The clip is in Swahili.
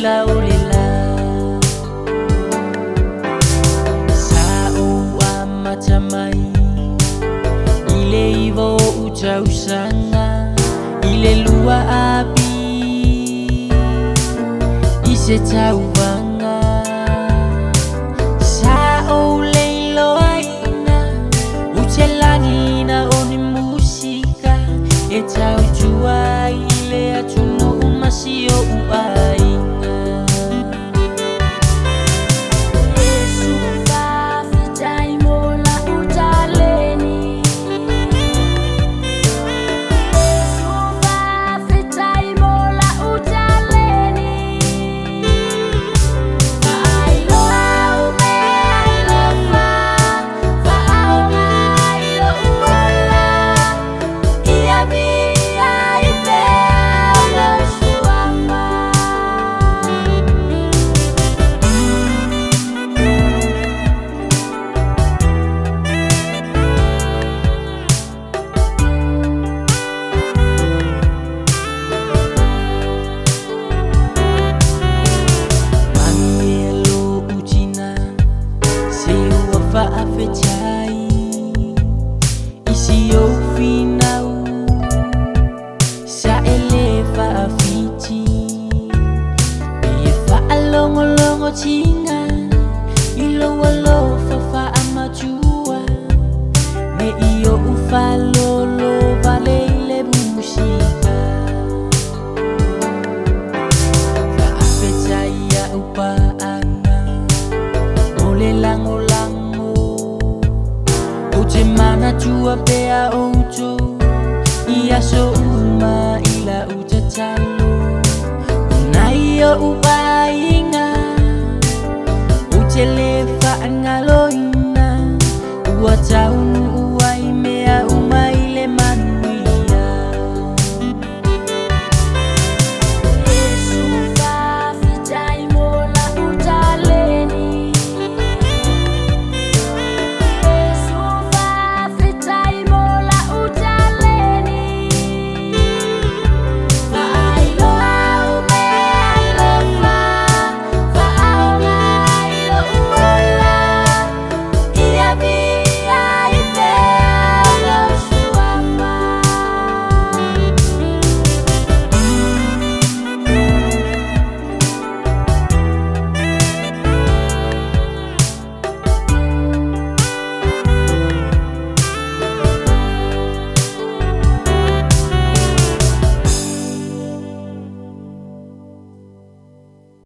ila ulela sao amatamai ile ivo uchausanga ile lua api ise tauvanga sao leilo aina uchelangina oni musika etaujua ile atunu umasio uainga Afetai isi o finau sa elefa afiti e fa alongo longo tinga ilo walo fa amajua me io ufalo lo vale le busika fa afetai ya upa anga ole lango mana tua pea ojo ia so uma ila utatalo unai o ubainga utele